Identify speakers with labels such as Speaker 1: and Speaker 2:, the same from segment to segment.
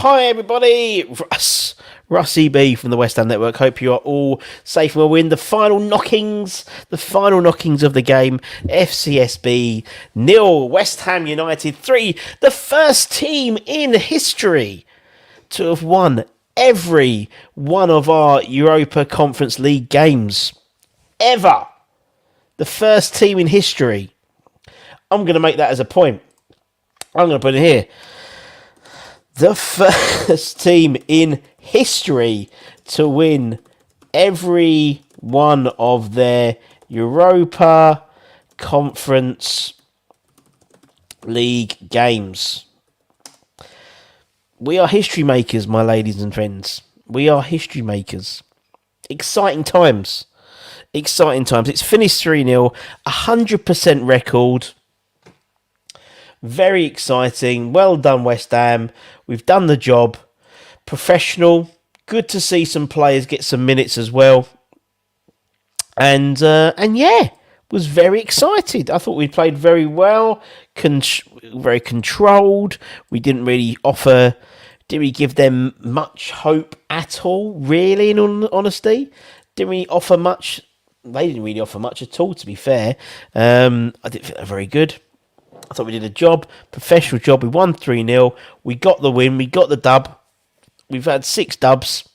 Speaker 1: Hi everybody, Fcsb from the West Ham Network. Hope you are all safe and well. We're in the final knockings of the game. Fcsb 0, West Ham United 3. The first team in history to have won every one of our Europa Conference League games ever. The first team in history. I'm going to make that as a point. I'm going to put it here. The first team in history to win every one of their Europa Conference League games. We are history makers, my ladies and friends. We are history makers. Exciting times. It's finished 3-0, 100% record. Very exciting. Well done, West Ham. We've done the job. Professional. Good to see some players get some minutes as well. And yeah, was very excited. I thought we played very well. Very controlled. We didn't really give them much hope at all, really, in honesty. Didn't really offer much. They didn't really offer much at all, to be fair. I didn't think they were very good. I thought we did a job, professional job. We won 3-0. We got the win. We got the dub. We've had 6 dubs.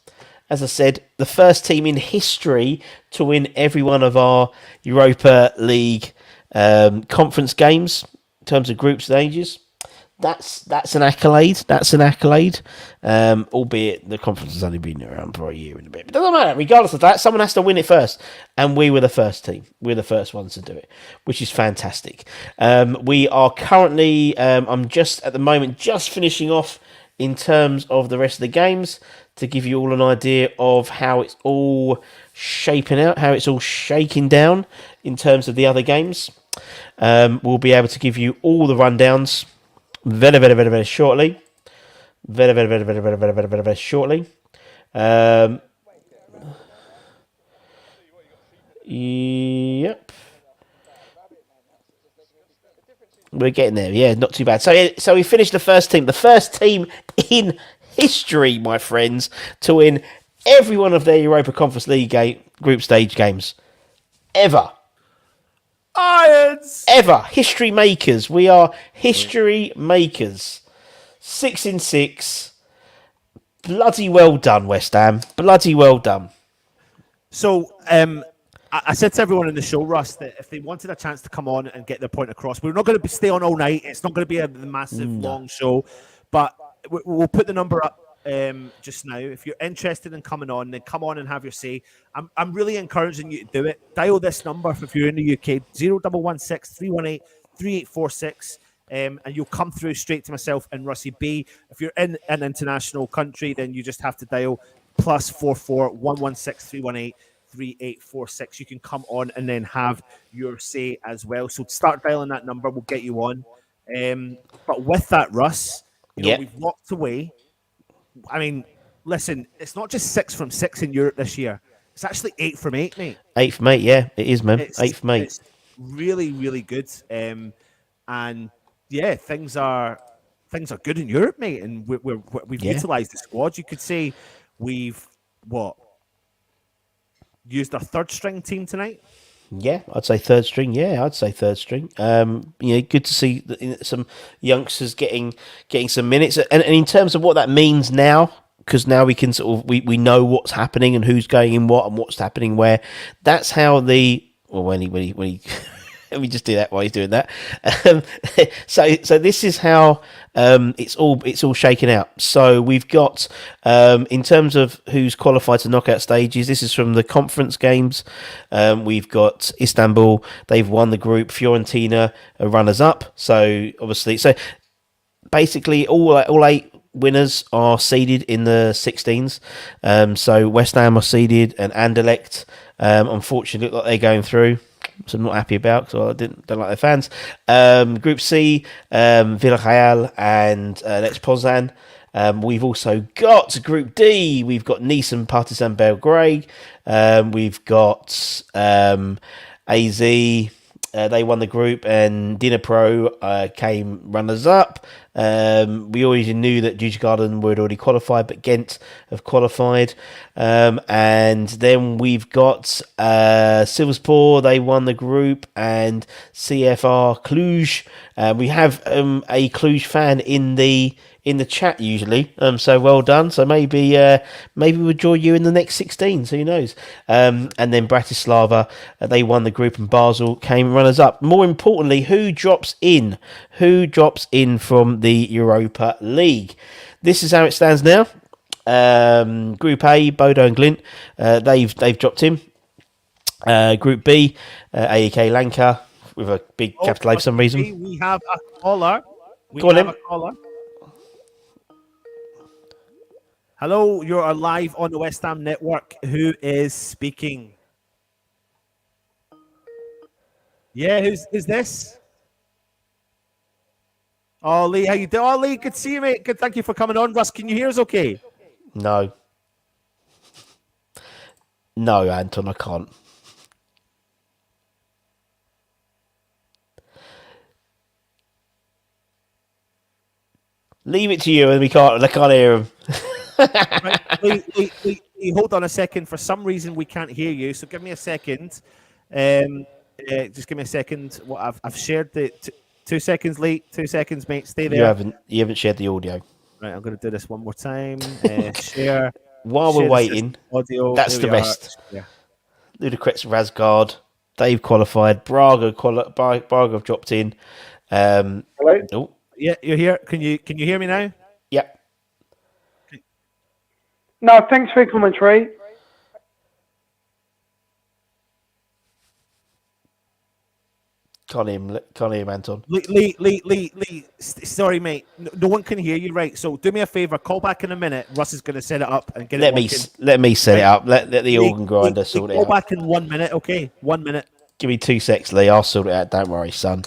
Speaker 1: As I said, the first team in history to win every one of our Europa League conference games in terms of group stages. That's an accolade. Albeit the conference has only been around for a year and a bit. But it doesn't matter. Regardless of that, someone has to win it first. And we were the first team. We're the first ones to do it, which is fantastic. We are currently, I'm just at the moment, just finishing off in terms of the rest of the games to give you all an idea of how it's all shaping out, how it's all shaking down in terms of the other games. We'll be able to give you all the rundowns very shortly. Very shortly. Yep. We're getting there. Yeah, not too bad. So we finished the first team. The first team in history, my friends, to win every one of their Europa Conference League group stage games. Ever.
Speaker 2: Irons!
Speaker 1: Ever. History makers. We are history makers. 6 in 6. Bloody well done, West Ham. Bloody well done.
Speaker 2: So, I said to everyone in the show, Russ, that if they wanted a chance to come on and get their point across, we're not going to stay on all night. It's not going to be a massive, long show. But we'll put the number up just now. If you're interested in coming on, then come on and have your say. I'm really encouraging you to do it. Dial this number if you're in the UK, 0116 318 3846. And you'll come through straight to myself and Russie B. If you're in an international country, then you just have to dial +44 116 318 3846. You can come on and then have your say as well. So start dialing that number. We'll get you on. But with that, Russ, we've walked away. I mean, listen, it's not just 6 from 6 in Europe this year. It's actually 8 from 8, mate.
Speaker 1: 8 from 8, yeah, it is, man. 8 from 8.
Speaker 2: It's really, really good. And yeah, things are good in Europe, mate. And we've utilised the squad. You could say we've used our third string team tonight.
Speaker 1: Yeah, I'd say third string. Good to see some youngsters getting some minutes, and in terms of what that means now, because now we can we know what's happening and who's going in what and what's happening where. That's how when he let me just do that while he's doing that. So this is how it's all shaken out. So we've got in terms of who's qualified to knockout stages. This is from the conference games. We've got Istanbul. They've won the group. Fiorentina are runners up. So obviously, basically all 8 winners are seeded in the 16s. So West Ham are seeded and Anderlecht, unfortunately, look like they're going through. So I'm not happy about, so I don't like their fans. Group C, Villarreal and Lech Poznan. We've also got Group D. We've got Nice and Partizan Belgrade. We've got AZ. They won the group, and Dnipro came runners up. We already knew that Djurgården would already qualified, but Ghent have qualified. And then we've got Sivasspor, they won the group, and CFR Cluj. We have a Cluj fan in the chat usually, so well done. So maybe we'll join you in the next 16. So who knows? And then Bratislava, they won the group, and Basel came runners up. More importantly, who drops in? Who drops in from the Europa League? This is how it stands now. Group A, Bodo and Glint, they've dropped in. Group B, AEK Lanka with a big capital A for some reason.
Speaker 2: We have a caller.
Speaker 1: Go on in.
Speaker 2: Hello, you're live on the West Ham Network. Who is speaking? Yeah, who's this? Oh, Lee, how you doing? Oh, Lee, good to see you, mate. Good, thank you for coming on. Russ, can you hear us okay?
Speaker 1: No. No, Anton, I can't. Leave it to you, and I can't hear him.
Speaker 2: Right, Lee, hold on a second. For some reason, we can't hear you, so give me a second. Just give me a second. What I've shared the 2 seconds, Lee. 2 seconds, mate. Stay there.
Speaker 1: You haven't shared the audio.
Speaker 2: Right, I'm going to do this one more time. Share.
Speaker 1: While we're waiting,
Speaker 2: audio.
Speaker 1: That's the rest.
Speaker 2: Yeah.
Speaker 1: Ludacris, Razgard, they've qualified. Braga have dropped in.
Speaker 3: Hello?
Speaker 1: Oh,
Speaker 2: Yeah, you're here. Can you hear me now?
Speaker 1: yep.
Speaker 3: No, thanks for your commentary.
Speaker 1: Can't hear him, Anton.
Speaker 2: Lee, sorry, mate. No one can hear you, right? So do me a favor. Call back in a minute. Russ is going to set it up and get
Speaker 1: Let me set it up. Let the organ grinder sort it out.
Speaker 2: Call back in 1 minute, okay? 1 minute.
Speaker 1: Give me 2 secs, Lee. I'll sort it out. Don't worry, son.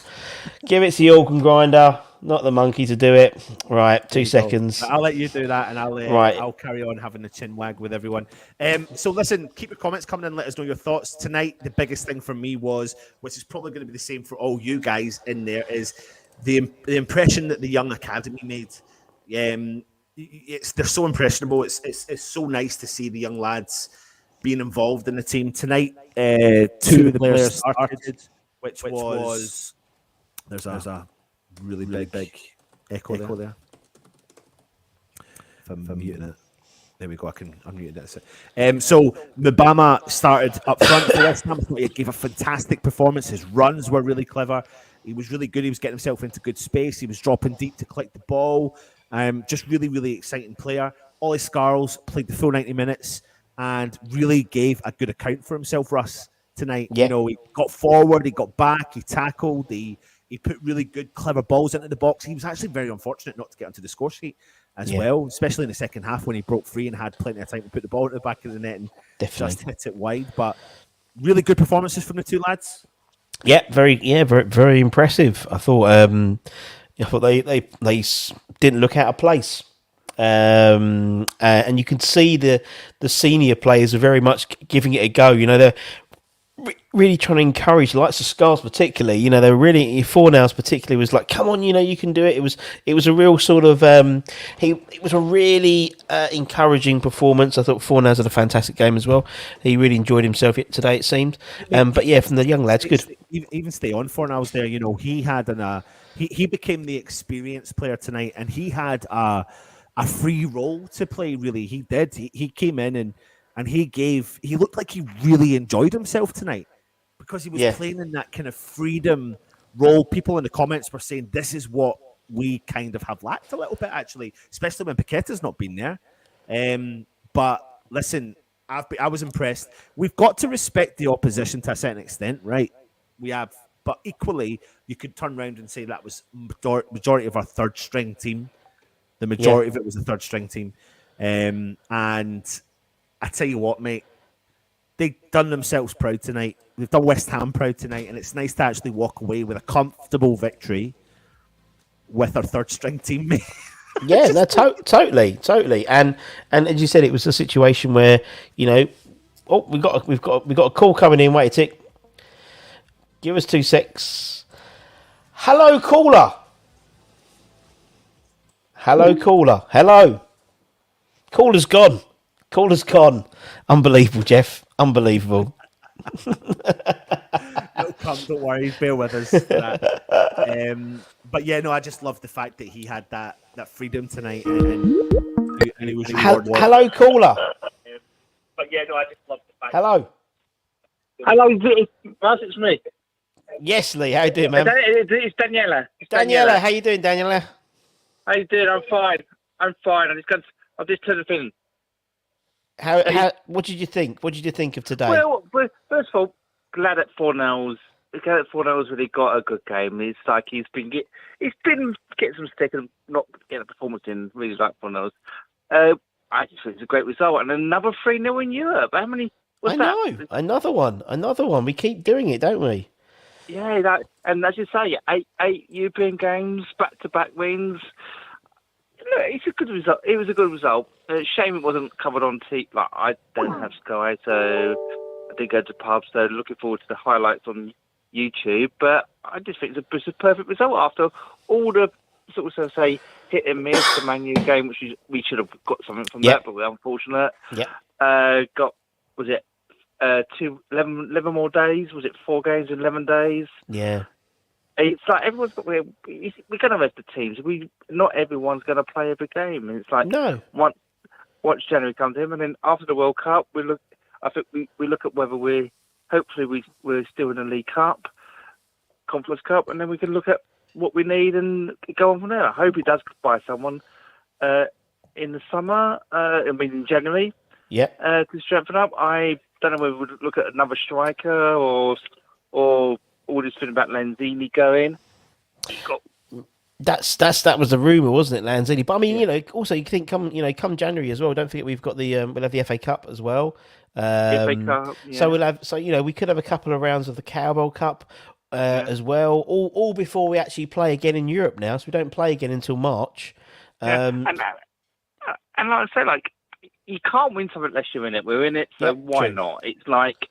Speaker 1: Give it to the organ grinder, not the monkey, to do it. Right, 2 seconds.
Speaker 2: I'll let you do that, and I'll carry on having the chin wag with everyone. So listen, keep your comments coming in. Let us know your thoughts tonight. The biggest thing for me was, which is probably going to be the same for all you guys in there, is the impression that the young academy made. They're so impressionable. It's so nice to see the young lads being involved in the team tonight. Two of the players started, which was there's a really big echo there. If I'm muting it. There we go. I can unmute that. So Mbama started up front for West Ham. He gave a fantastic performance. His runs were really clever. He was really good. He was getting himself into good space. He was dropping deep to collect the ball. Just really, really exciting player. Ollie Scarles played the full 90 minutes and really gave a good account for himself, Russ, tonight.
Speaker 1: Yeah.
Speaker 2: You know, he got forward, he got back, he tackled, he put really good, clever balls into the box. He was actually very unfortunate not to get onto the score sheet as well, especially in the second half when he broke free and had plenty of time to put the ball into the back of the net and just hit it wide. But really good performances from the two lads.
Speaker 1: Very, very impressive. I thought they didn't look out of place. And you can see the senior players are very much giving it a go. You know, they're really trying to encourage the likes of Scars particularly. You know, they're really, Fornals particularly was like, come on, you know, you can do it. It was a real sort of it was a really encouraging performance. I thought Fornals had a fantastic game as well. He really enjoyed himself today, it seemed. But yeah, from the young lads, good.
Speaker 2: Even stay on Fornals there. You know, he had he became the experienced player tonight, and he had a free role to play. Really, he did. He came in and he looked like he really enjoyed himself tonight because he was playing in that kind of freedom role. People in the comments were saying this is what we kind of have lacked a little bit, actually, especially when Paqueta's not been there. But listen, I was impressed. We've got to respect the opposition to a certain extent, right? We have, but equally, you could turn around and say that was majority of our third string team. The majority of it was a third string team. And I tell you what, mate, they've done themselves proud tonight. They've done West Ham proud tonight, and it's nice to actually walk away with a comfortable victory with our third string team, mate.
Speaker 1: Yeah, no, totally. And as you said, it was a situation where, you know, we've got a call coming in. Wait a tick. Give us 2 secs. Hello, caller. Hello, caller. Hello. Caller's gone. Caller's gone. Unbelievable, Jeff. Unbelievable.
Speaker 2: It'll come, don't worry, bear with us for that. But yeah, no, I just love the fact that he had that freedom tonight, and he was rewarded.
Speaker 1: Hello, caller.
Speaker 2: But yeah, no, I just love the fact.
Speaker 1: Hello.
Speaker 4: Hello, it's me.
Speaker 1: Yes, Lee. How you doing, man?
Speaker 4: It's Daniela.
Speaker 1: Daniela, how you doing, Daniela?
Speaker 4: How you doing? I'm fine. I've just turned the in.
Speaker 1: How? What did you think? What did you think of today?
Speaker 4: Well, first of all, glad at 4-0. Glad at 4-0's really got a good game. It's like he's been getting some stick and not getting a performance in. Really like 4-0's. I just think it's a great result, and another 3-0 in Europe. How many?
Speaker 1: I know. Another one. We keep doing it, don't we?
Speaker 4: Yeah, and as you say, eight European games, back-to-back wins. Look, it's a good result. It was a good result. Shame it wasn't covered on TV. Like, I don't have Sky, so I didn't go to pubs. So looking forward to the highlights on YouTube. But I just think it's a perfect result after all the sort of say hit and miss. The Man U game, which we should have got something from that, but we're unfortunate.
Speaker 1: Yeah.
Speaker 4: Was it 11 more days? Was it 4 games in 11 days?
Speaker 1: Yeah.
Speaker 4: It's like everyone's got. We're going to rest the teams. Not everyone's going to play every game. And it's like
Speaker 1: No.
Speaker 4: Once January comes in, and then after the World Cup, we look. I think we look at whether we're still in the League Cup, Conference Cup, and then we can look at what we need and go on from there. I hope he does buy someone in the summer. In January.
Speaker 1: Yeah.
Speaker 4: To strengthen up. I don't know whether we'd look at another striker or all this thing about Lanzini going.
Speaker 1: That was the rumor, wasn't it, Lanzini? But I mean, also you think come January as well. Don't forget we've got we'll have the FA Cup as well.
Speaker 4: FA Cup, yeah.
Speaker 1: So we could have a couple of rounds of the Carabao Cup as well, all before we actually play again in Europe now. So we don't play again until March.
Speaker 4: And like I say, like you can't win something unless you're in it. We're in it, so why not? It's like.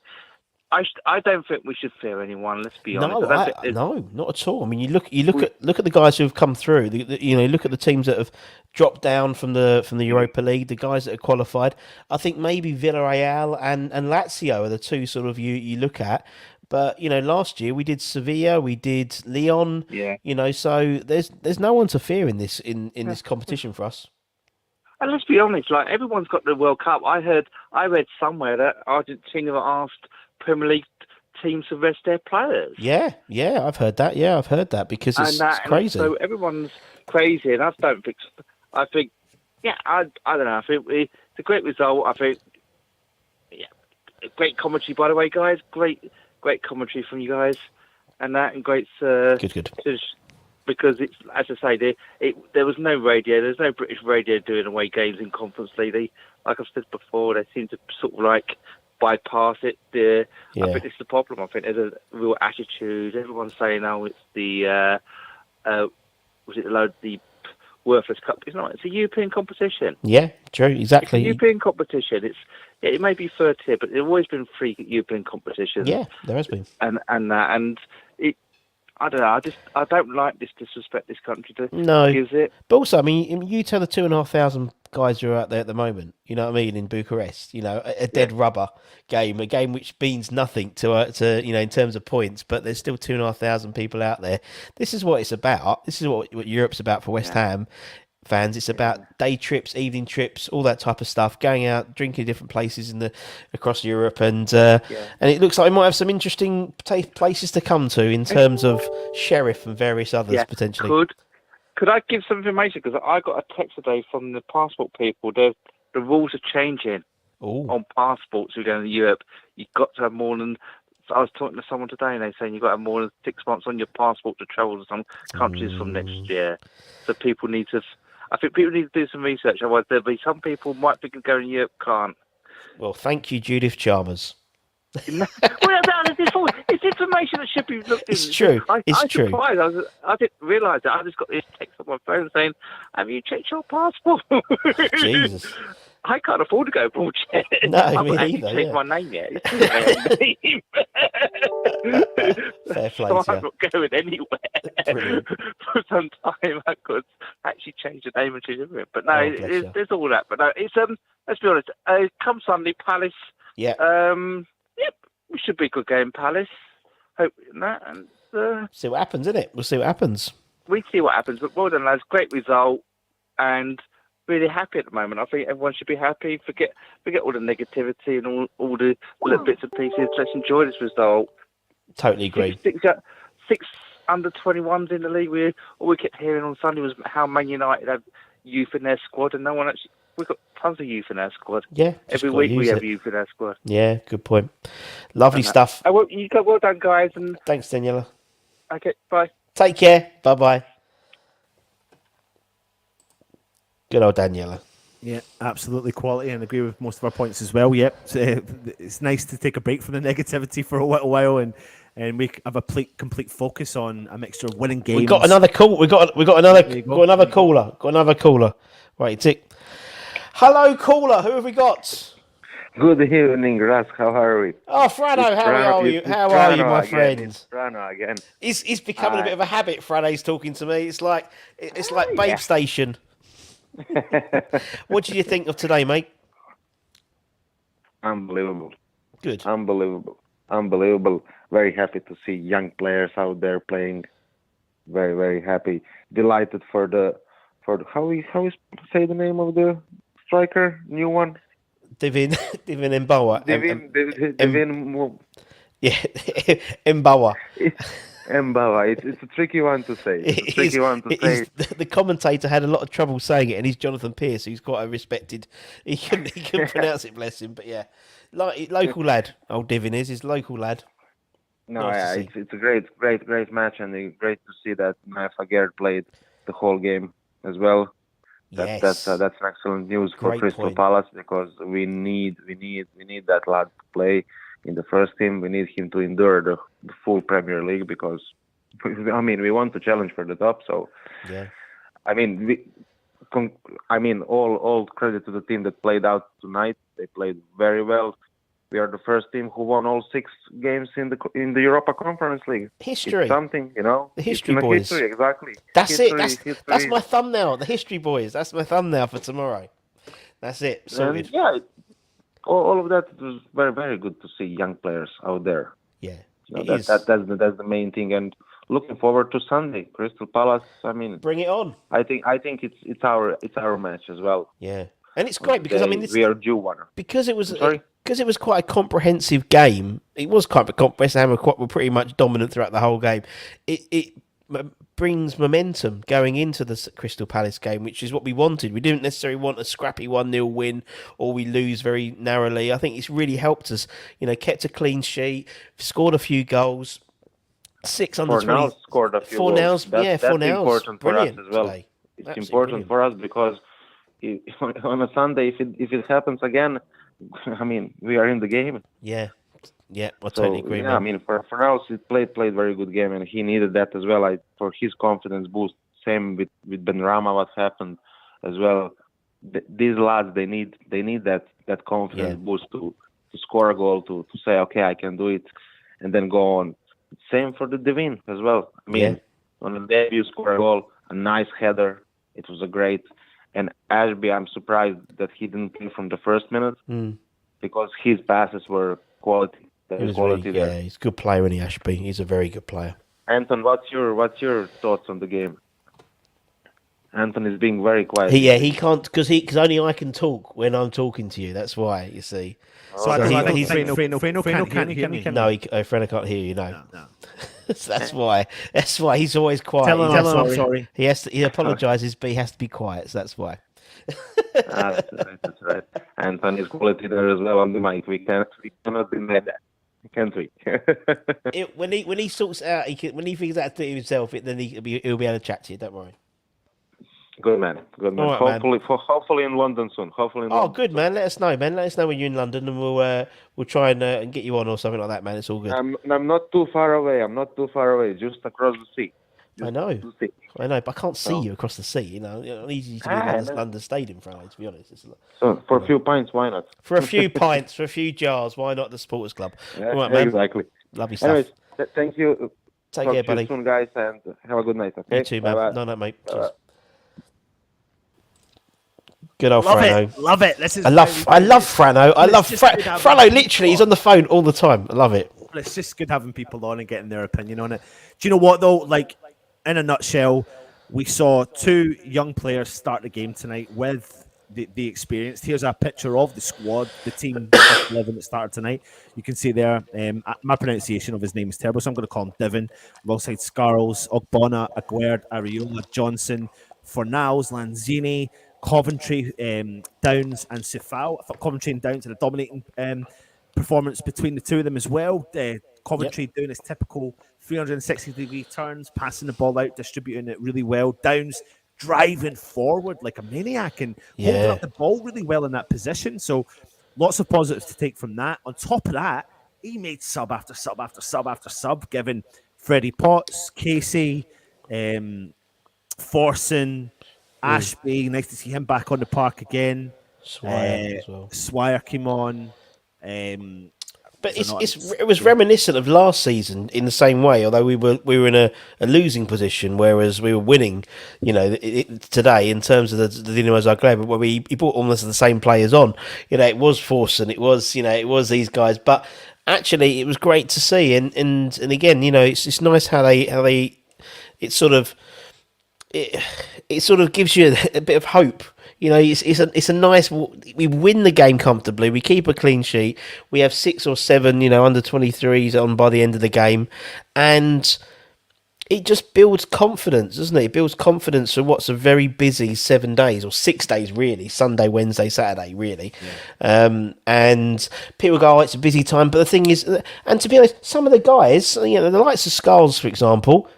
Speaker 4: I don't think we should fear anyone. Let's be honest.
Speaker 1: No, not at all. I mean, you look at the guys who have come through. Look at the teams that have dropped down from the Europa League. The guys that are qualified. I think maybe Villarreal and Lazio are the two sort of you look at. But last year we did Sevilla, we did Lyon.
Speaker 4: Yeah.
Speaker 1: So there's no one to fear in this this competition for us.
Speaker 4: And let's be honest. Like everyone's got the World Cup. I read somewhere that Argentina asked Premier League teams to rest their players.
Speaker 1: Yeah, I've heard that. Yeah, I've heard that because it's crazy.
Speaker 4: So everyone's crazy, and I don't think. I think, I don't know. I think it's a great result. I think, great commentary by the way, guys. Great commentary from you guys, and great.
Speaker 1: Good.
Speaker 4: Because it's, as I say, there was no radio. There's no British radio doing away games in Conference League. Like I've said before, they seem to sort of like bypass it. I think it's the problem. I think there's a real attitude. Everyone's saying, "Oh, it's the the worthless cup." It's not. It's a European competition.
Speaker 1: Yeah, true. Exactly.
Speaker 4: It's a European competition. It may be third tier, but there's always been 3 European competitions.
Speaker 1: Yeah, there has been.
Speaker 4: And it. I don't know. I don't like this disrespect this country gives it.
Speaker 1: But also, I mean, you tell the 2,500 guys who are out there at the moment. You know what I mean? In Bucharest, a dead rubber game, a game which means nothing to in terms of points. But there's still 2,500 people out there. This is what it's about. This is what Europe's about for West Ham fans. It's about day trips, evening trips, all that type of stuff. Going out, drinking different places across Europe, and it looks like we might have some interesting places to come to in terms of Sheriff and various others potentially.
Speaker 4: Could I give some information? Because I got a text today from the passport people. The rules are changing on passports who are going to Europe. You've got to have more than. I was talking to someone today, and they're saying you've got to have more than 6 months on your passport to travel to some countries from next year. So people need to. I think people need to do some research. Otherwise, there'll be some people might think of going to Europe can't.
Speaker 1: Well, thank you, Judith Chalmers.
Speaker 4: It's information that should be looked into.
Speaker 1: It's true. It's true.
Speaker 4: Surprised. I didn't realise that. I just got this text on my phone saying, "Have you checked your passport?"
Speaker 1: Jesus.
Speaker 4: I can't afford to go broad chest.
Speaker 1: No,
Speaker 4: I
Speaker 1: me
Speaker 4: haven't actually
Speaker 1: neither,
Speaker 4: changed
Speaker 1: yeah.
Speaker 4: my name yet. It's still my own name.
Speaker 1: Fair play
Speaker 4: So
Speaker 1: to
Speaker 4: I'm not going anywhere
Speaker 1: Brilliant.
Speaker 4: for some time. I could actually change the name and change everything. But no,
Speaker 1: Oh, bless you.
Speaker 4: there's all that. But no, it's let's be honest. Come Sunday, Palace.
Speaker 1: Yeah.
Speaker 4: Yep, we should be a good game, Palace. Hope that, and
Speaker 1: See what happens, innit? We'll see what happens.
Speaker 4: we see what happens. But well done, lads. Great result, and really happy at the moment. I think everyone should be happy. Forget all the negativity and all the little bits and pieces. Let's enjoy this result.
Speaker 1: Totally agree.
Speaker 4: Six under 21s in the league. All we kept hearing on Sunday was how Man United have youth in their squad, and no one actually. We've got tons of youth in our squad.
Speaker 1: Yeah. just
Speaker 4: Every
Speaker 1: gotta
Speaker 4: week we
Speaker 1: use
Speaker 4: have
Speaker 1: it.
Speaker 4: youth in our squad.
Speaker 1: Yeah, good point. Lovely stuff.
Speaker 4: You got well done, guys, and
Speaker 1: Thanks, Daniela.
Speaker 4: okay, bye.
Speaker 1: Take care. Bye-bye. Good old Daniela.
Speaker 2: Yeah, absolutely quality, and agree with most of our points as well. Yep, it's nice to take a break from the negativity for a little while, and we have a complete focus on a mixture of winning games.
Speaker 1: We got another call. We got another caller. Got another caller. Right, tick. Hello, caller. Who have we got?
Speaker 5: Good evening, Russ. How are we?
Speaker 1: Oh, Frano, how are you? How are you, my friend?
Speaker 5: Frano again.
Speaker 1: It's becoming a bit of a habit. Frano's talking to me. It's like Babe Station. What did you think of today, mate?
Speaker 5: Unbelievable.
Speaker 1: Good.
Speaker 5: Unbelievable. Very happy to see young players out there playing. Very, very happy. Delighted for the how we say the name of the striker, new one.
Speaker 1: Divin Mbowa.
Speaker 5: Divin.
Speaker 1: Yeah, Mbowa.
Speaker 5: Mbowa. It's a tricky one to say.
Speaker 1: The commentator had a lot of trouble saying it, and he's Jonathan Pearce, who's quite a respected. He couldn't pronounce it, bless him. But yeah, local lad. Old Divin is his local lad.
Speaker 5: No,
Speaker 1: Nice to
Speaker 5: yeah, it's a great match, and great to see that Faguer played the whole game as well.
Speaker 1: Yes.
Speaker 5: That's excellent news for
Speaker 1: Great
Speaker 5: Crystal
Speaker 1: point.
Speaker 5: Palace, because we need that lad to play in the first team. We need him to endure the full Premier League, because we want to challenge for the top. So
Speaker 1: Yeah.
Speaker 5: all credit to the team that played out tonight. They played very well. We are the first team who won all 6 games in the Europa Conference League.
Speaker 1: History.
Speaker 5: It's something,
Speaker 1: The history
Speaker 5: it's
Speaker 1: boys.
Speaker 5: History, exactly.
Speaker 1: That's
Speaker 5: history,
Speaker 1: it. That's my thumbnail. The history boys. That's my thumbnail for tomorrow. That's it. Sorted.
Speaker 5: And yeah, all of that was very, very good to see young players out there.
Speaker 1: Yeah.
Speaker 5: That's the main thing. And looking forward to Sunday, Crystal Palace.
Speaker 1: Bring it on.
Speaker 5: I think it's our match as well.
Speaker 1: Yeah. And it's great because
Speaker 5: we are due one.
Speaker 1: because it was
Speaker 5: Sorry?
Speaker 1: because it was quite a comprehensive game. It was quite comprehensive. West Ham were pretty much dominant throughout the whole game. It brings momentum going into the Crystal Palace game, which is what we wanted. We didn't necessarily want a scrappy 1-0 win or we lose very narrowly. I think it's really helped us. Kept a clean sheet, scored a few goals. 6 under 20.
Speaker 5: Fornals scored a few
Speaker 1: Fornals,
Speaker 5: goals. That's
Speaker 1: Fornals.
Speaker 5: important for us
Speaker 1: Brilliant
Speaker 5: as well.
Speaker 1: today.
Speaker 5: It's
Speaker 1: Absolutely
Speaker 5: important for us because on a Sunday, if it happens again, we are in the game.
Speaker 1: Yeah, I totally agree.
Speaker 5: Yeah,
Speaker 1: man.
Speaker 5: for now, he played very good game, and he needed that as well. For his confidence boost. Same with Benrahma, what happened as well. These lads, they need that confidence boost to score a goal, to say, okay, I can do it, and then go on. Same for the Devin as well. On the debut, score a goal, a nice header. It was a great. And Ashby, I'm surprised that he didn't play from the first minute because his passes were quality. There is quality there.
Speaker 1: Yeah, he's a good player, isn't he, Ashby? He's a very good player.
Speaker 5: Anton, what's your thoughts on the game? Anton is being very quiet.
Speaker 1: He can't because only I can talk when I'm talking to you. That's why, you see.
Speaker 2: So I don't think Freno can't hear me.
Speaker 1: No, Freno can't hear you. No. That's
Speaker 2: No.
Speaker 1: why he's always quiet.
Speaker 2: Tell him I'm sorry.
Speaker 1: He apologizes, but he has to be quiet. So that's why.
Speaker 5: That's right. Anton is quality there as well on the mic. We cannot deny that, can't we?
Speaker 1: When he sorts out, when he figures out how to do it himself, then he'll be able to chat to you. Don't worry.
Speaker 5: Good man.
Speaker 1: All right,
Speaker 5: hopefully in London soon.
Speaker 1: Good man. Let us know, man. Let us know when you're in London, and we'll try and get you on or something like that, man. It's all good.
Speaker 5: I'm not too far away. Just across the sea.
Speaker 1: I know.
Speaker 5: to see.
Speaker 1: I know, but I can't see
Speaker 5: So-
Speaker 1: you across the sea. It's easy to be
Speaker 5: Ah,
Speaker 1: in
Speaker 5: no.
Speaker 1: London Stadium Friday, to be honest.
Speaker 5: So for a few pints, why not?
Speaker 1: For a few pints, for a few jars, why not the Supporters Club?
Speaker 5: Yeah,
Speaker 1: All right, man.
Speaker 5: exactly.
Speaker 1: Lovely stuff.
Speaker 5: Anyways, thank you.
Speaker 1: Take
Speaker 5: Talk
Speaker 1: care,
Speaker 5: to you
Speaker 1: buddy.
Speaker 5: soon, guys, and have a good night. Okay.
Speaker 1: You too, man.
Speaker 5: Bye-bye.
Speaker 1: No, mate.
Speaker 5: Bye-bye.
Speaker 1: Cheers. Good old
Speaker 2: Love
Speaker 1: Frano.
Speaker 2: it. Love it. This is
Speaker 1: I love Frano. I love Frano. Literally, he's on the phone all the time. I love it.
Speaker 2: It's just good having people on and getting their opinion on it. Do you know what, though? Like, in a nutshell, we saw two young players start the game tonight with the experience. Here's a picture of the squad, the team of 11 that started tonight. You can see there, my pronunciation of his name is terrible, so I'm going to call him Divin, alongside Scarles, Ogbonna, Aguerd, Areola, Johnson, Fornals, Lanzini, Coventry, Downs, and Sifal. I thought Coventry and Downs had a dominating performance between the two of them as well. Coventry doing his typical 360-degree turns, passing the ball out, distributing it really well. Downs driving forward like a maniac and holding up the ball really well in that position. So lots of positives to take from that. On top of that, he made sub after sub after sub after sub, giving Freddie Potts, Casey, Forson, Ashby. Nice to see him back on the park again.
Speaker 1: Swire as well.
Speaker 2: Swire came on.
Speaker 1: But it was reminiscent of last season in the same way. Although we were in a losing position, whereas we were winning. Today in terms of the Dinamo Zagreb, where he brought almost the same players on. It was Forson, it was these guys. But actually, it was great to see. And again, it's nice how they it sort of gives you a bit of hope. It's a nice. We win the game comfortably. We keep a clean sheet. We have 6 or 7, under 23s on by the end of the game, and it just builds confidence, doesn't it? It builds confidence for what's a very busy 7 days or 6 days, really. Sunday, Wednesday, Saturday, really. Yeah. And people go, "Oh, it's a busy time," but the thing is, and to be honest, some of the guys, the likes of Scarles, for example,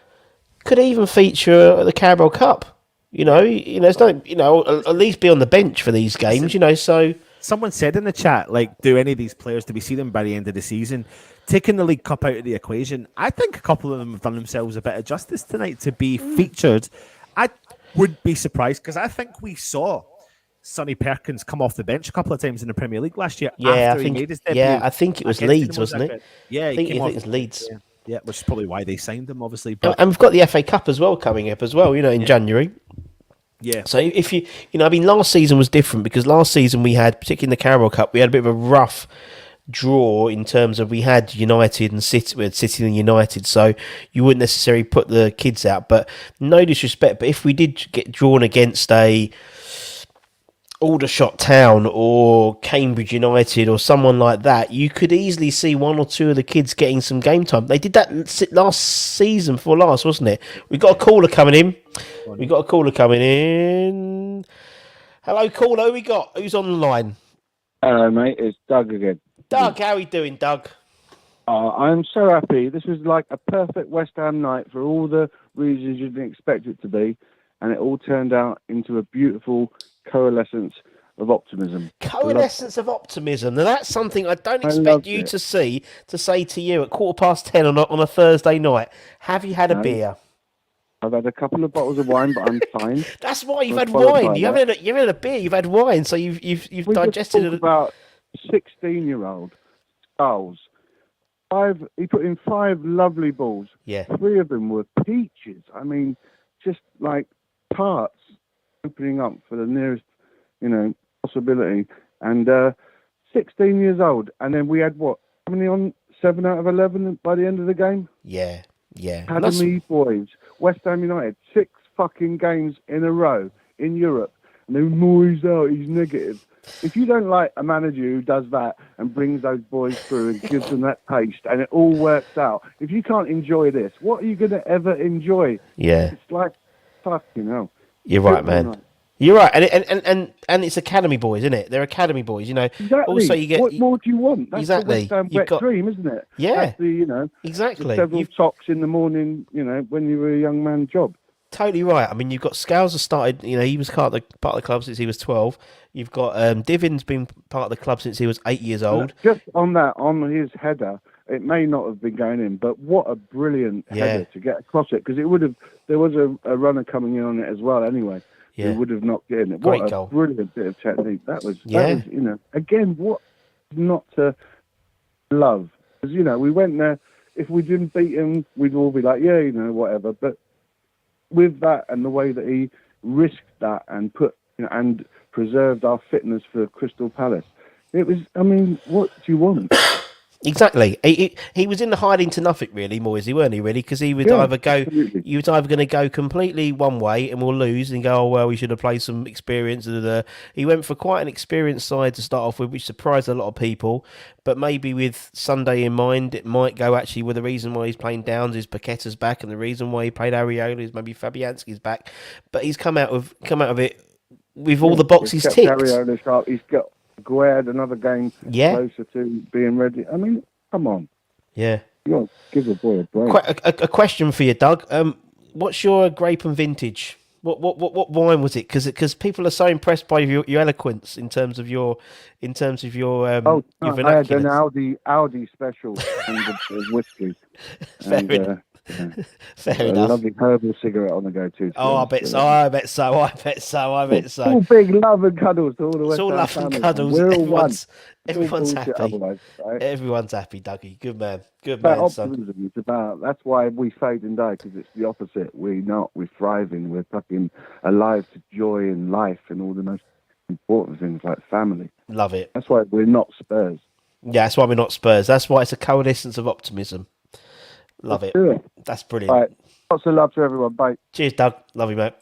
Speaker 1: could even feature at the Carabao Cup. It's not, at least be on the bench for these games, so.
Speaker 2: Someone said in the chat, like, do any of these players, do we see them by the end of the season? Taking the League Cup out of the equation, I think a couple of them have done themselves a bit of justice tonight to be featured. I wouldn't be surprised, because I think we saw Sonny Perkins come off the bench a couple of times in the Premier League last year.
Speaker 1: Yeah,
Speaker 2: after he made his debut.
Speaker 1: I think it was Leeds, wasn't it?
Speaker 2: Yeah,
Speaker 1: I think it was Leeds.
Speaker 2: Yeah, which is probably why they signed him, obviously.
Speaker 1: But... And we've got the FA Cup as well coming up as well, in January.
Speaker 2: Yeah.
Speaker 1: So if last season was different because last season we had, particularly in the Carabao Cup, we had a bit of a rough draw in terms of we had United and City, we had City and United, so you wouldn't necessarily put the kids out. But no disrespect, but if we did get drawn against a Aldershot Town or Cambridge United or someone like that, you could easily see 1 or 2 of the kids getting some game time. They did that last season before last, wasn't it? We got a caller coming in. Hello, caller. Who we got? Who's on the line?
Speaker 6: Hello, mate. It's Doug again.
Speaker 1: Doug, how are you doing, Doug?
Speaker 6: I'm so happy. This was like a perfect West Ham night for all the reasons you didn't expect it to be, and it all turned out into a beautiful coalescence of optimism.
Speaker 1: Coalescence of optimism. Now that's something I don't expect you to say to you at 10:15 on a Thursday night. Have you had a beer?
Speaker 6: I've had a couple of bottles of wine, but I'm fine.
Speaker 1: That's why you've had wine. You haven't had a beer. You've had wine, so you've digested it.
Speaker 6: About 16-year-old Skulls. He put in 5 lovely balls.
Speaker 1: Yeah.
Speaker 6: 3 of them were peaches. I mean, just like parts opening up for the nearest, possibility. And 16 years old. And then we had what? How many on? 7 out of 11 by the end of the game?
Speaker 1: Yeah.
Speaker 6: Academy boys. West Ham United. 6 fucking games in a row in Europe. And then Moyes out, he's negative. If you don't like a manager who does that and brings those boys through and gives them that taste and it all works out, if you can't enjoy this, what are you going to ever enjoy?
Speaker 1: Yeah.
Speaker 6: It's like, fucking hell.
Speaker 1: You're right, man. You're right, and it's academy boys, isn't it? They're academy boys,
Speaker 6: Exactly.
Speaker 1: Also, you get
Speaker 6: what more do you want? That's
Speaker 1: exactly.
Speaker 6: the West Ham wet dream, isn't it?
Speaker 1: Yeah.
Speaker 6: That's the,
Speaker 1: exactly.
Speaker 6: the several tops in the morning, when you were a young man job.
Speaker 1: Totally right. I mean, you've got Scales has started. He was part of the club since he was 12. You've got Divin's been part of the club since he was 8 years old.
Speaker 6: Just on his header It may not have been going in, but what a brilliant
Speaker 1: Yeah.
Speaker 6: header to get across it, because it would have. There was a runner coming in on it as well. Anyway,
Speaker 1: Yeah.
Speaker 6: who would have knocked it in.
Speaker 1: Great
Speaker 6: What a
Speaker 1: goal.
Speaker 6: brilliant bit of technique that was.
Speaker 1: Yeah.
Speaker 6: That was, you know, again, what not to love, because you know we went there. If we didn't beat him, we'd all be like, yeah, you know, whatever. But with that and the way that he risked that and put, you know, and preserved our fitness for Crystal Palace, it was. I mean, what do you want?
Speaker 1: Exactly. He was in the hiding to nothing, really, Moisey, weren't he? Really, because he would
Speaker 6: Yeah,
Speaker 1: either go,
Speaker 6: absolutely.
Speaker 1: you was either going to go completely one way and we'll lose, and go, oh well, we should have played some experience. He went for quite an experienced side to start off with, which surprised a lot of people. But maybe with Sunday in mind, it might go actually. Well, the reason why he's playing Downs is Paqueta's back, and the reason why he played Areola is maybe Fabianski's back. But he's come out of it with all the boxes
Speaker 6: He's kept
Speaker 1: ticked.
Speaker 6: Areola sharp. He's got Guerd another game
Speaker 1: Yeah.
Speaker 6: closer to being ready. I mean, come on.
Speaker 1: Yeah.
Speaker 6: You got to give the boy a break.
Speaker 1: A question for you, Doug. What's your grape and vintage? What wine was it? Because people are so impressed by your eloquence in terms of your
Speaker 6: Oh,
Speaker 1: your
Speaker 6: I had an
Speaker 1: vernacular.
Speaker 6: Audi special and the whiskey.
Speaker 1: Fair
Speaker 6: And,
Speaker 1: enough.
Speaker 6: yeah,
Speaker 1: Fair
Speaker 6: a
Speaker 1: enough.
Speaker 6: lovely herbal cigarette on the go too.
Speaker 1: Oh, I bet so. I bet so. I bet so. I bet
Speaker 6: All
Speaker 1: so.
Speaker 6: big love and cuddles to all the
Speaker 1: It's
Speaker 6: West
Speaker 1: all
Speaker 6: Ham
Speaker 1: love and
Speaker 6: family.
Speaker 1: cuddles.
Speaker 6: We're all one.
Speaker 1: Everyone's
Speaker 6: Bullshit
Speaker 1: happy.
Speaker 6: otherwise, right?
Speaker 1: Everyone's happy, Dougie. Good man. Good
Speaker 6: About
Speaker 1: man, son.
Speaker 6: optimism. It's about, that's why we fade and die, because it's the opposite. We're not. We're thriving. We're fucking alive to joy and life and all the most important things like family.
Speaker 1: Love it.
Speaker 6: That's why we're not Spurs.
Speaker 1: Yeah, that's why we're not Spurs. That's why it's a coalescence of optimism. Love it.
Speaker 6: Do it.
Speaker 1: That's brilliant.
Speaker 6: All right. Lots of love to everyone. Bye.
Speaker 1: Cheers, Doug. Love you, mate.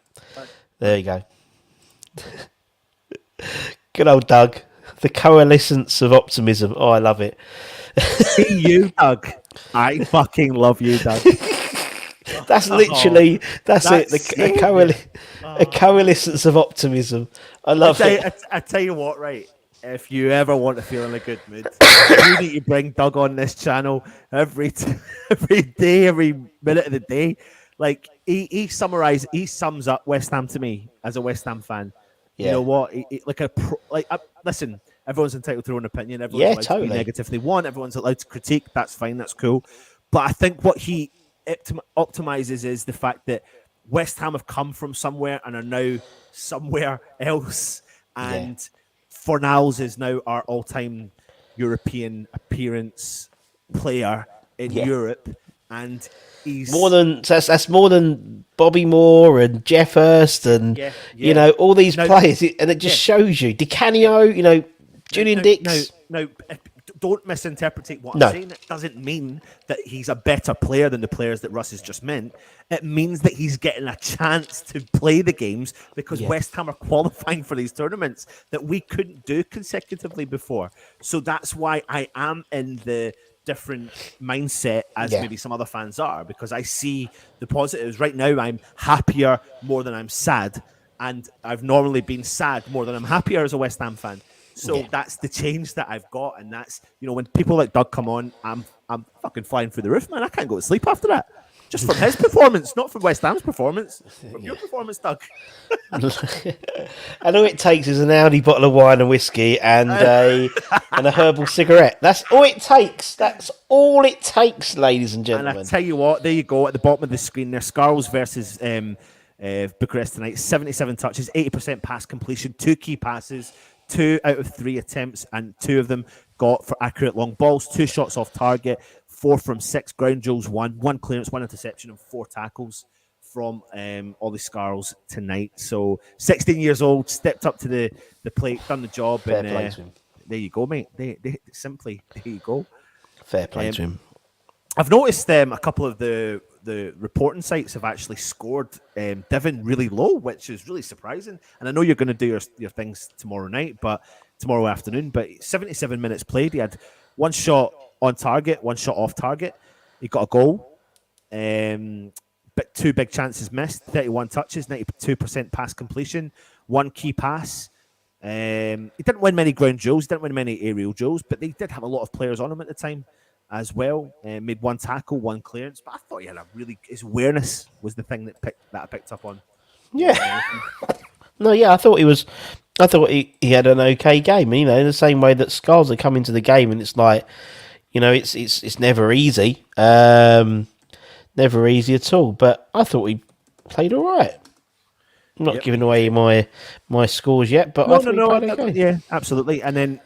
Speaker 1: There you go. Good old Doug. The coalescence of optimism. Oh, I love it.
Speaker 2: See you, Doug. I fucking love you, Doug.
Speaker 1: That's literally, that's it.
Speaker 2: That's
Speaker 1: A coalescence of optimism. I love it.
Speaker 2: I tell you what, right? If you ever want to feel in a good mood, you need to bring Doug on this channel every day, every minute of the day. Like he sums up West Ham to me as a West Ham fan.
Speaker 1: Yeah.
Speaker 2: You know what? Listen, everyone's entitled to their own opinion. Everyone's allowed to be negative if they want. Everyone's allowed to critique. That's fine. That's cool. But I think what he optimizes is the fact that West Ham have come from somewhere and are now somewhere else. And Fornals is now our all-time European appearance player in Europe. And he's
Speaker 1: that's more than Bobby Moore and Jeff Hurst and you know, all these players, and it just shows you Di Canio, you know, Julian Dix.
Speaker 2: No, don't misinterpret what I'm saying. It doesn't mean that he's a better player than the players that Russ has just meant. It means that he's getting a chance to play the games because West Ham are qualifying for these tournaments that we couldn't do consecutively before. So that's why I am in the different mindset as maybe some other fans are, because I see the positives. Right now, I'm happier more than I'm sad. And I've normally been sad more than I'm happier as a West Ham fan. So that's the change that I've got, and that's, you know, when people like Doug come on, I'm fucking flying through the roof, man. I can't go to sleep after that. Just from his performance, not from West Ham's performance. From your performance, Doug.
Speaker 1: And all it takes is an Audi bottle of wine and whiskey and a herbal cigarette. That's all it takes. That's all it takes, ladies and gentlemen.
Speaker 2: And I tell you what, there you go at the bottom of the screen there. Scarles versus Bucharest tonight. 77 touches, 80% pass completion, 2 key passes. 2 out of 3 attempts, and 2 of them got for accurate long balls. 2 shots off target, 4 from 6 ground duels, 1 clearance, 1 interception, and 4 tackles from Ollie Scarles tonight. So 16 years old, stepped up to the plate, done the job.
Speaker 1: Fair play to him.
Speaker 2: There you go, mate. There you go.
Speaker 1: Fair play to him.
Speaker 2: I've noticed a couple of the reporting sites have actually scored Devon really low, which is really surprising. And I know you're going to do your things tomorrow afternoon, but 77 minutes played. He had 1 shot on target, 1 shot off target. He got a goal, but 2 big chances missed, 31 touches, 92% pass completion, 1 key pass. He didn't win many ground duels, didn't win many aerial duels, but they did have a lot of players on him at the time as well. Made 1 tackle, 1 clearance, but I thought he had his awareness was the thing that I picked up on.
Speaker 1: Yeah. No, yeah, I thought he had an okay game. You know, in the same way that Scarles had come into the game, and it's like, You know, it's never easy, never easy at all. But I thought we played all right. I'm not
Speaker 2: Yep.
Speaker 1: giving away my scores yet, but I
Speaker 2: No,
Speaker 1: thought we
Speaker 2: no,
Speaker 1: played
Speaker 2: no.
Speaker 1: okay.
Speaker 2: Yeah, absolutely. And then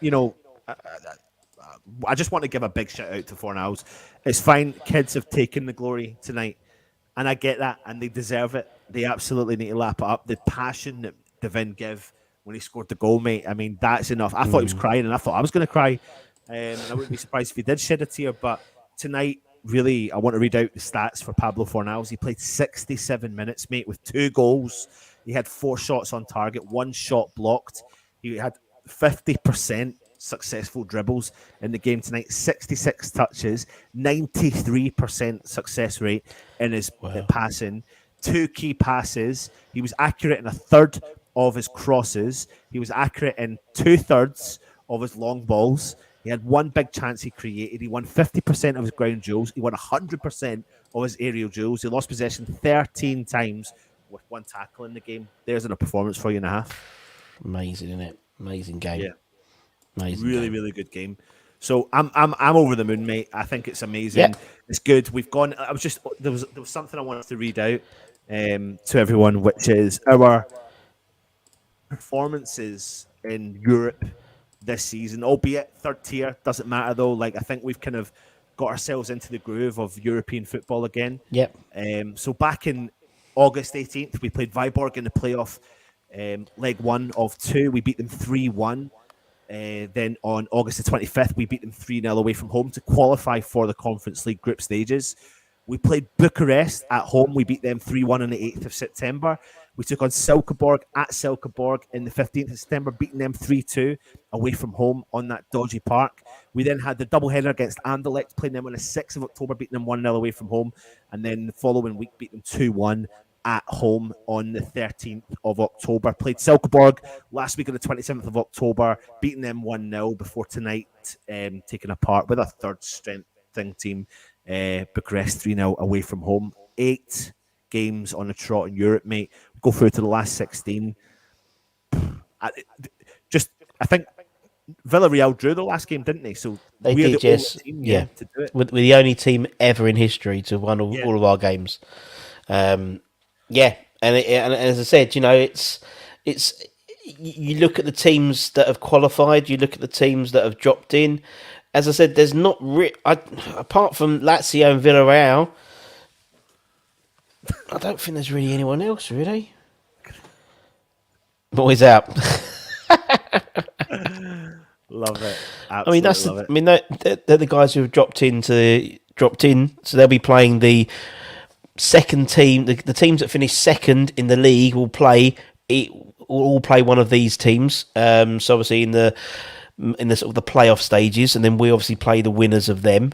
Speaker 2: I just want to give a big shout out to Fornals. It's fine. Kids have taken the glory tonight, and I get that, and they deserve it. They absolutely need to lap it up. The passion that Devin gave when he scored the goal, mate. I mean, that's enough. I thought he was crying, and I thought I was going to cry, and I wouldn't be surprised if he did shed a tear. But tonight, really, I want to read out the stats for Pablo Fornals. He played 67 minutes, mate, with 2 goals. He had 4 shots on target, 1 shot blocked. He had 50% successful dribbles in the game tonight, 66 touches, 93% success rate in his passing, 2 key passes. He was accurate in a third of his crosses. He was accurate in 2/3 of his long balls. He had 1 big chance he created. He won 50% of his ground duels. He won 100% of his aerial duels. He lost possession 13 times with 1 tackle in the game. There's a performance for you and a half.
Speaker 1: Amazing, isn't it? Amazing game.
Speaker 2: Yeah.
Speaker 1: Amazing.
Speaker 2: Really,
Speaker 1: game.
Speaker 2: really good game. So I'm over the moon, mate. I think it's amazing.
Speaker 1: Yeah.
Speaker 2: It's good. We've gone. I was just there was something I wanted to read out to everyone, which is our performances in Europe this season, albeit third tier. Doesn't matter though. Like I think we've kind of got ourselves into the groove of European football again.
Speaker 1: Yep.
Speaker 2: So back in August 18th, we played Viborg in the playoff leg 1 of 2. We beat them 3-1. Then on August the 25th, we beat them 3-0 away from home to qualify for the Conference League group stages. We played Bucharest at home. We beat them 3-1 on the 8th of September. We took on Silkeborg at Silkeborg in the 15th of September, beating them 3-2 away from home on that dodgy park. We then had the doubleheader against Anderlecht, playing them on the 6th of October, beating them 1-0 away from home. And then the following week, beat them 2-1 at home on the 13th of October. Played Silkeborg last week on the 27th of October, beating them 1-0 before tonight, taking a part with a third strengthening team, Bucharest 3-0 away from home. 8 games on the trot in Europe, mate. Go through to the last 16. I think Villarreal drew the last game, didn't they? So
Speaker 1: They
Speaker 2: we're
Speaker 1: did,
Speaker 2: the
Speaker 1: yes.
Speaker 2: only team,
Speaker 1: Yeah.
Speaker 2: to do it.
Speaker 1: We're the only team ever in history to have won all of our games. Yeah, and as I said, you know, it's you look at the teams that have qualified, you look at the teams that have dropped in. As I said, there's not apart from Lazio and Villarreal, I don't think there's really anyone else really. Boys out.
Speaker 2: Love it.
Speaker 1: I mean,
Speaker 2: Absolutely love it.
Speaker 1: I mean, they're the guys who have dropped in, so they'll be playing the second team. The teams that finish second in the league will all play one of these teams. So obviously in the sort of the playoff stages, and then we obviously play the winners of them.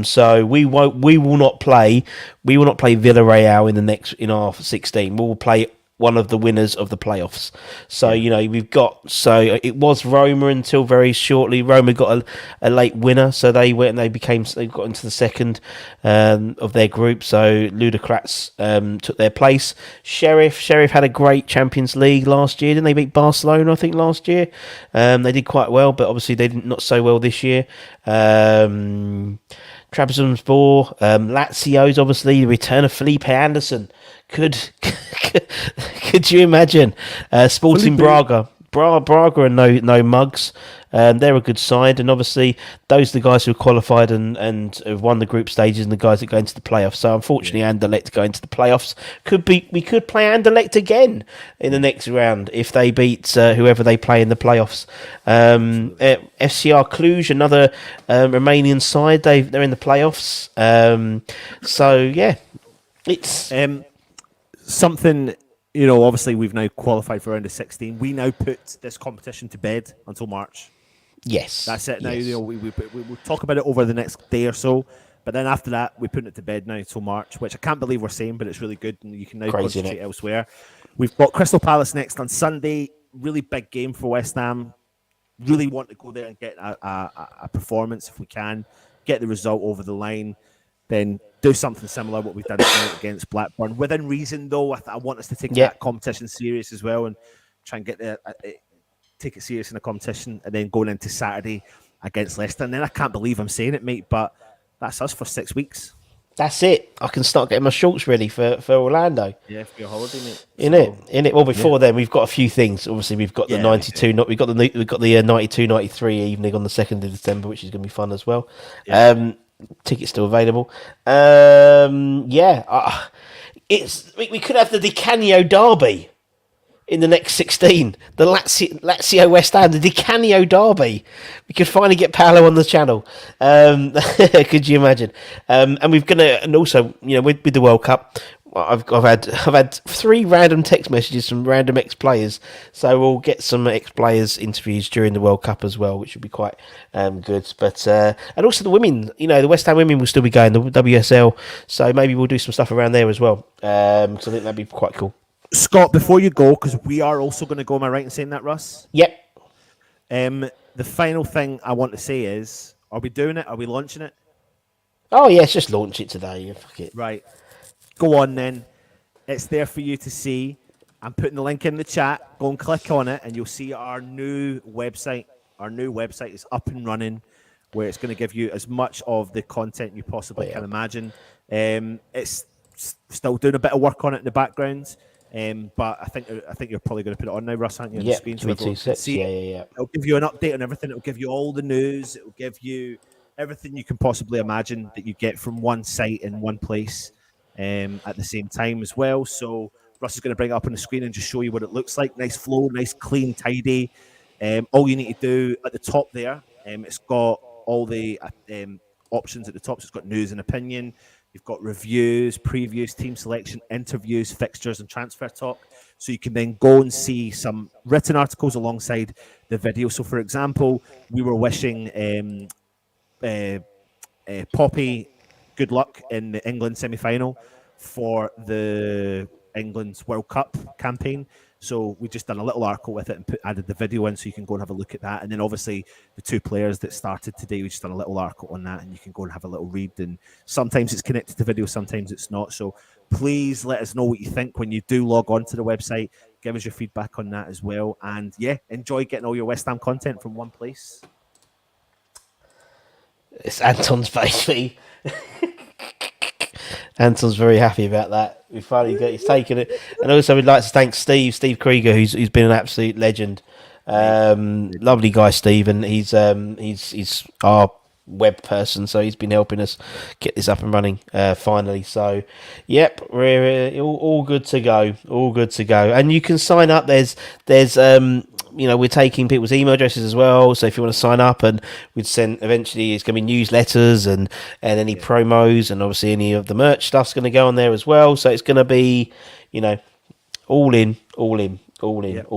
Speaker 1: So we will not play Villarreal in our 16. We will play one of the winners of the playoffs. So, you know, it was Roma until very shortly. Roma got a late winner, so they got into the second of their group. So Ludogorets took their place. Sheriff had a great Champions League last year. Didn't they beat Barcelona, I think, last year? They did quite well, but obviously they did not so well this year. Trabzonspor, Lazio's obviously the return of Felipe Anderson. Could you imagine? Sporting Braga. Braga are no mugs. They're a good side, and obviously those are the guys who have qualified and have won the group stages, and the guys that go into the playoffs. So unfortunately, Anderlecht go into the playoffs. We could play Anderlecht again in the next round if they beat whoever they play in the playoffs. FCR Cluj, another Romanian side, they're in the playoffs. So yeah, it's
Speaker 2: something. You know, obviously we've now qualified for round of 16. We now put this competition to bed until March.
Speaker 1: Yes,
Speaker 2: that's it. Now,
Speaker 1: yes.
Speaker 2: you know, we'll talk about it over the next day or so. But then after that, we're putting it to bed now until March, which I can't believe we're saying, but it's really good, and you can now concentrate elsewhere. We've got Crystal Palace next on Sunday. Really big game for West Ham. Really want to go there and get a performance if we can. Get the result over the line. Then do something similar what we've done tonight against Blackburn. Within reason, though, I want us to take that competition serious as well and try and take it serious in the competition. And then going into Saturday, against Leicester. And then I can't believe I'm saying it, mate, but that's us for 6 weeks.
Speaker 1: That's it. I can start getting my shorts ready for Orlando.
Speaker 2: Yeah, for your holiday, mate.
Speaker 1: In it. Well, before then, we've got a few things. Obviously, we've got the 92. We've got the 92-93 evening on the 2nd of December, which is going to be fun as well.
Speaker 2: Yeah.
Speaker 1: Tickets still available. We could have the Di Canio derby in the next 16. The Lazio West Ham, the Di Canio derby. We could finally get Paolo on the channel. Could you imagine? And also, with the World Cup, I've had 3 random text messages from random ex-players, so we'll get some ex-players interviews during the World Cup as well, which would be quite good. But and also the women, the West Ham women will still be going the WSL, so maybe we'll do some stuff around there as well. So I think that'd be quite cool.
Speaker 2: Scott, before you go, because we are also going to go, am I right in saying that, Russ?
Speaker 1: Yep.
Speaker 2: The final thing I want to say is, are we doing it? Are we launching it?
Speaker 1: Oh, yes, just launch it today. Yeah, fuck it.
Speaker 2: Right. Go on, then. It's there for you to see. I'm putting the link in the chat. Go and click on it, and you'll see our new website. Our new website is up and running, where it's going to give you as much of the content you possibly can imagine. It's still doing a bit of work on it in the background. But I think you're probably going to put it on now, Russ, aren't you? On the screen, so everyone can see it. It'll give you an update on everything. It'll give you all the news. It'll give you everything you can possibly imagine that you get from one site in one place at the same time as well. So Russ is going to bring it up on the screen and just show you what it looks like. Nice flow, nice, clean, tidy. All you need to do at the top there, it's got all the options at the top. So it's got news and opinion. You've got reviews, previews, team selection, interviews, fixtures, and transfer talk. So you can then go and see some written articles alongside the video. So, for example, we were wishing Poppy good luck in the England semi-final for the England's World Cup campaign. So we just done a little article with it and added the video in, so you can go and have a look at that. And then obviously the 2 players that started today, we just done a little article on that, and you can go and have a little read. And sometimes it's connected to video, sometimes it's not. So please let us know what you think when you do log on to the website. Give us your feedback on that as well. And yeah, enjoy getting all your West Ham content from one place.
Speaker 1: It's Anton's baby. Anton's very happy about that. He's taken it, and also we'd like to thank Steve Krieger, who's been an absolute legend. Lovely guy, Steve, and he's our web person, so he's been helping us get this up and running finally. So, yep, we're all good to go. All good to go, and you can sign up. There's we're taking people's email addresses as well. So if you want to sign up, and we'd send eventually, it's going to be newsletters and any promos, and obviously any of the merch stuff's going to go on there as well. So it's going to be, all in, all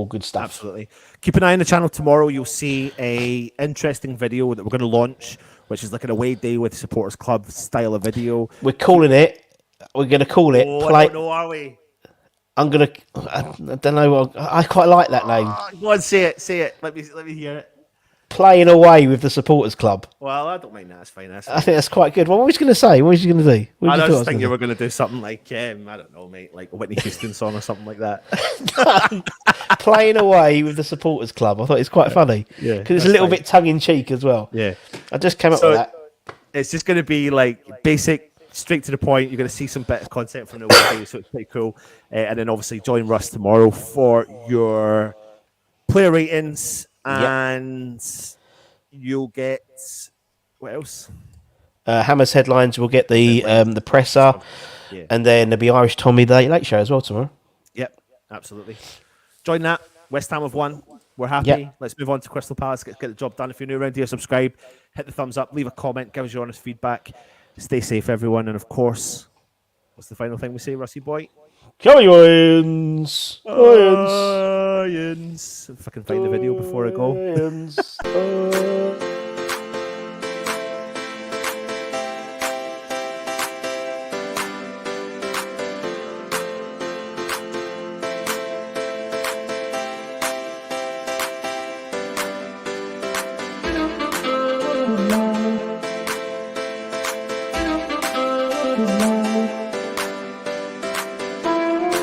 Speaker 1: good stuff.
Speaker 2: Absolutely. Keep an eye on the channel tomorrow. You'll see a interesting video that we're going to launch, which is like an away day with supporters club style of video.
Speaker 1: We're calling it. We're going to call it.
Speaker 2: I don't know, are we?
Speaker 1: I don't know. I quite like that name.
Speaker 2: Go on, say it. Let me hear it.
Speaker 1: Playing away with the supporters club.
Speaker 2: Well, I don't mind that. It's fine.
Speaker 1: I think that's quite good. What was you going to say? What was you going to do?
Speaker 2: I just think you were going to do something like, I don't know, mate, like a Whitney Houston song or something like that.
Speaker 1: Playing away with the supporters club. I thought it's quite funny. Yeah. Because it's a little bit tongue in cheek as well.
Speaker 2: Yeah.
Speaker 1: I just came up with that.
Speaker 2: It's just going to be like basic, straight to the point. You're going to see some bit of content from the website, so it's pretty cool. And then obviously join Russ tomorrow for your player ratings, and you'll get what else?
Speaker 1: Hammer's headlines. We'll get the presser, and then there'll be Irish Tommy the Late Show as well tomorrow.
Speaker 2: Yep, absolutely. Join that. West Ham have won. We're happy. Yep. Let's move on to Crystal Palace. Get the job done. If you're new around here, subscribe, hit the thumbs up, leave a comment, give us your honest feedback. Stay safe, everyone, and of course, what's the final thing we say, Rusty boy?
Speaker 1: Lions!
Speaker 2: Lions! If I can find the video before I go.